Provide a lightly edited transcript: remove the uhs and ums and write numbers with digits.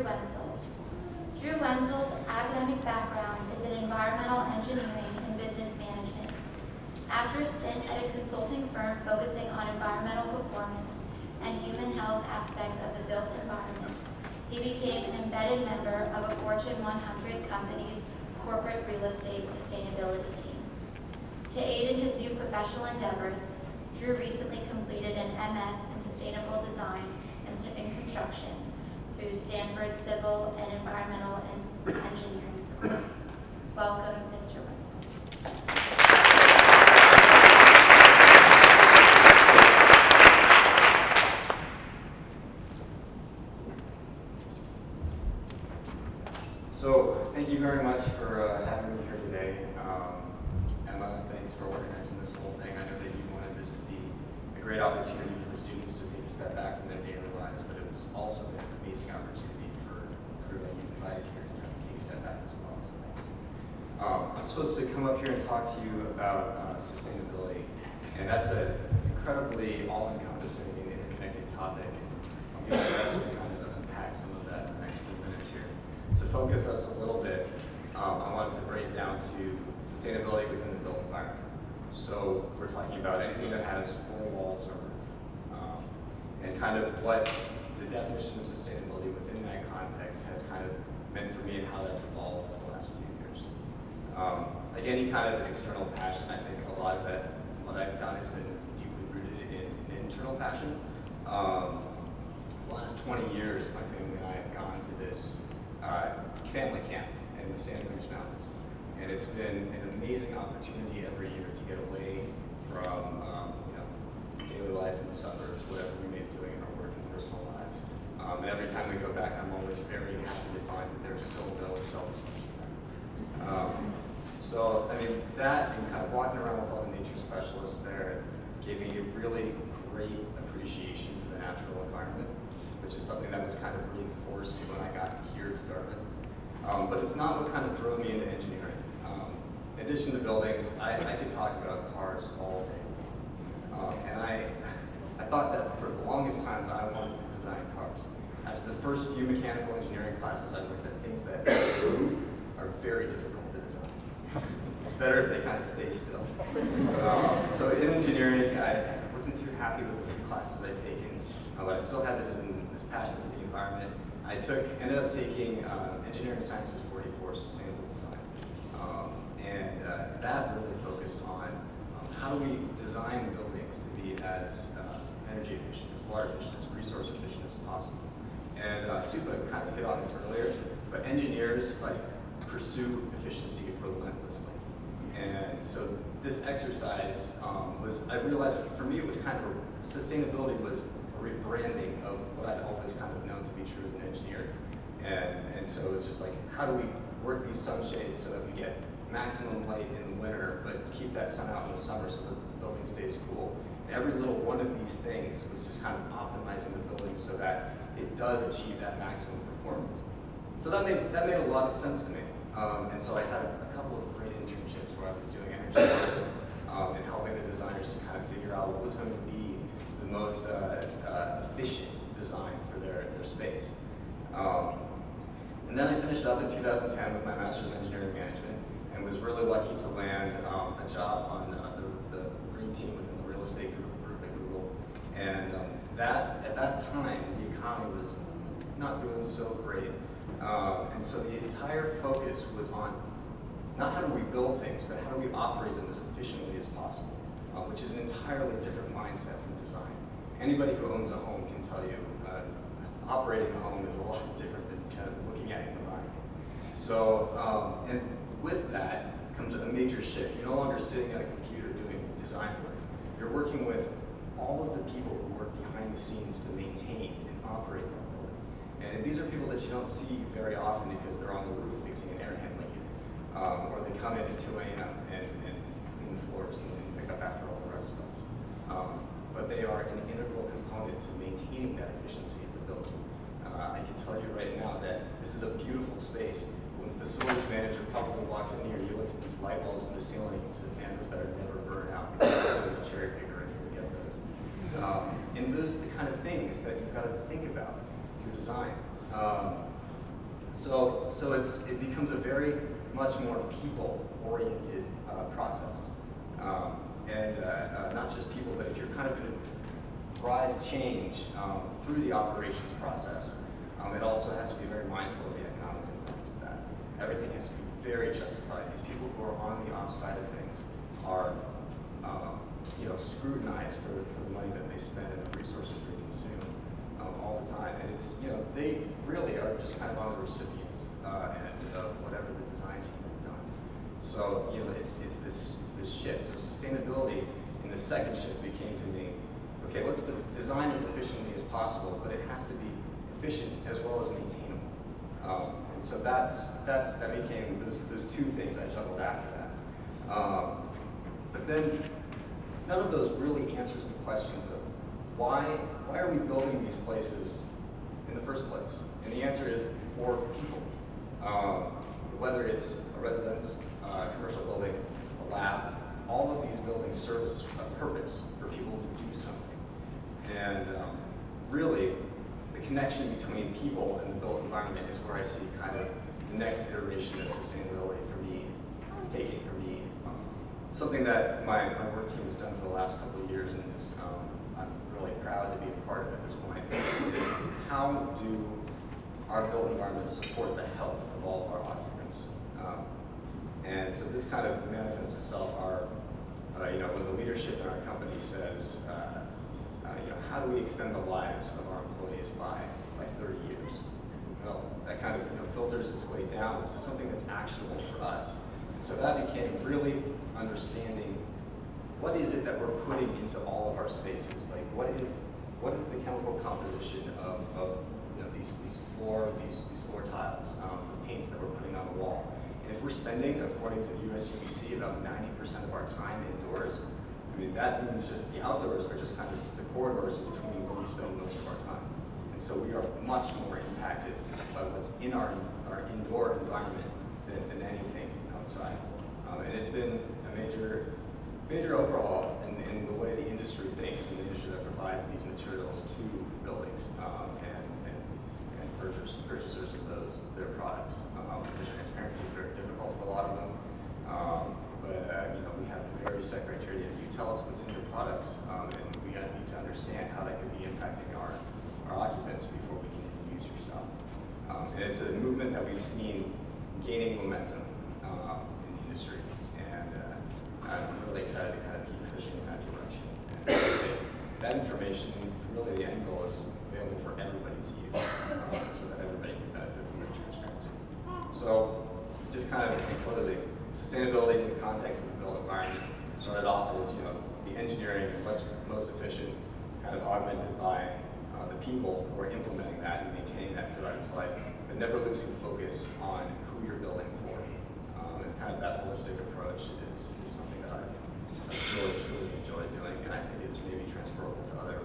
Wenzel. Drew Wenzel's academic background is in environmental engineering and business management. After a stint at a consulting firm focusing on environmental performance and human health aspects of the built environment, he became an embedded member of a Fortune 100 company's corporate real estate sustainability team. To aid in his new professional endeavors, Drew recently completed an MS in Sustainable Design and Construction through Stanford Civil and Environmental Engineering School. Welcome, Mr. Wenzel. So, thank you very much for having me here today. Emma, thanks for organizing this whole thing. I know that you wanted this to be a great opportunity for the students to take a step back from their daily lives, but it was also an amazing opportunity for everyone you invited here to take a step back as well. So thanks. I'm supposed to come up here and talk to you about sustainability, and that's an incredibly all-encompassing and interconnected topic. I'll do my best to kind of unpack some of that in the next few minutes here. To focus us a little bit, I wanted to break it down to sustainability within the built environment. So we're talking about anything that has four walls or and kind of what the definition of sustainability within that context has kind of meant for me and how that's evolved over the last few years. Like any kind of external passion, I think a lot of that, what I've done has been deeply rooted in internal passion. The last 20 years, my family and I have gone to this family camp in the Santa Cruz Mountains. And it's been an amazing opportunity every year to get away from daily life in the suburbs, whatever we may be doing in our work and personal lives. And every time we go back, I'm always very happy to find that there's still no self-esteem there. So, I mean, that and kind of walking around with all the nature specialists there gave me a really great appreciation for the natural environment, which is something that was kind of reinforced when I got here to Dartmouth. But it's not what kind of drove me into engineering. In addition to buildings, I could talk about cars all day. And I thought that for the longest time that I wanted to design cars. After the first few mechanical engineering classes, I learned that things that move are very difficult to design. It's better if they kind of stay still. So in engineering, I wasn't too happy with the few classes I'd taken, but I still had this passion for the environment. I ended up taking Engineering Sciences 44, Sustainable Design. And that really focused on how do we design buildings to be as energy efficient, as water efficient, as resource efficient as possible. And Supa kind of hit on this earlier, but engineers pursue efficiency relentlessly. And so this exercise I realized for me it was kind of, sustainability was a rebranding of what I'd always kind of known to be true as an engineer. And so it's just like, how do we work these sunshades so that we get maximum light in the winter, but keep that sun out in the summer so that the building stays cool. And every little one of these things was just kind of optimizing the building so that it does achieve that maximum performance. So that made a lot of sense to me. And so I had a couple of great internships where I was doing energy work and helping the designers to kind of figure out what was going to be the most efficient design for their space. And then I finished up in 2010 with my Master's in Engineering Management and was really lucky to land a job on the green team within the real estate group at Google. And at that time, the economy was not doing so great. And so the entire focus was on not how do we build things, but how do we operate them as efficiently as possible, which is an entirely different mindset from design. Anybody who owns a home can tell you operating a home is a lot different than kind of looking at it and buying it. So, and with that comes a major shift. You're no longer sitting at a computer doing design work. You're working with all of the people who work behind the scenes to maintain and operate that building. And these are people that you don't see very often because they're on the roof fixing an air handling unit. Or they come in at 2 a.m. and clean the floors and pick up after all the rest of us. But they are an integral component to maintaining that efficiency of the building. I can tell you right now that this is a beautiful space. When the facilities manager probably walks in here, he looks at these light bulbs in the ceiling and says, man, this better never burn out because I'm a cherry picker and here we get those. And those are the kind of things that you've got to think about through design. it becomes a very much more people-oriented process. Not just people, but if you're kind of going to drive change through the operations process, it also has to be very mindful of the economics impact of that. Everything has to be very justified. These people who are on the offside of things are scrutinized for the money that they spend and the resources they consume all the time. And it's, they really are just kind of on the recipient end of whatever the design team has done. So, it's this shift. So sustainability in the second shift became to me, okay, let's design as efficiently as possible, but it has to be efficient as well as maintainable. And so that became those two things I juggled after that. But then none of those really answers the questions of why are we building these places in the first place? And the answer is for people. Whether it's a residence, a commercial building, a lab, all of these buildings serve a purpose for people to do something. And really, the connection between people and the built environment is where I see kind of the next iteration of sustainability for me, something that my work team has done for the last couple of years, and is, I'm really proud to be a part of at this point, is how do our built environments support the health of all of our occupants? And so this kind of manifests itself when the leadership in our company says, how do we extend the lives of our employees by 30 years? Well, that kind of filters its way down to something that's actionable for us. And so that became really understanding what is it that we're putting into all of our spaces? Like what is the chemical composition of these floor tiles, the paints that we're putting on the wall? And if we're spending, according to the USGBC, about 90% of our time indoors, I mean, that means just the outdoors are just kind of the corridors between where we spend most of our time. And so we are much more impacted by what's in our indoor environment than anything outside. And it's been a major overhaul in the way the industry thinks, and the industry that provides these materials to buildings and purchasers of their products. The transparency is very difficult for a lot of them. But we have very set criteria. You tell us what's in your products, and we need to understand how that could be impacting our occupants before we can even use your stuff. And it's a movement that we've seen gaining momentum in the industry, and I'm really excited to kind of keep pushing in that direction. And that information, really the end goal is available for everybody to use, so that everybody can benefit from the transparency. So, just kind of in closing, sustainability in the context of the built environment started off as the engineering and what's most efficient, kind of augmented by the people who are implementing that and maintaining that throughout its life, but never losing focus on who you're building for. And kind of that holistic approach is something that I've really truly enjoyed doing, and I think is maybe transferable to other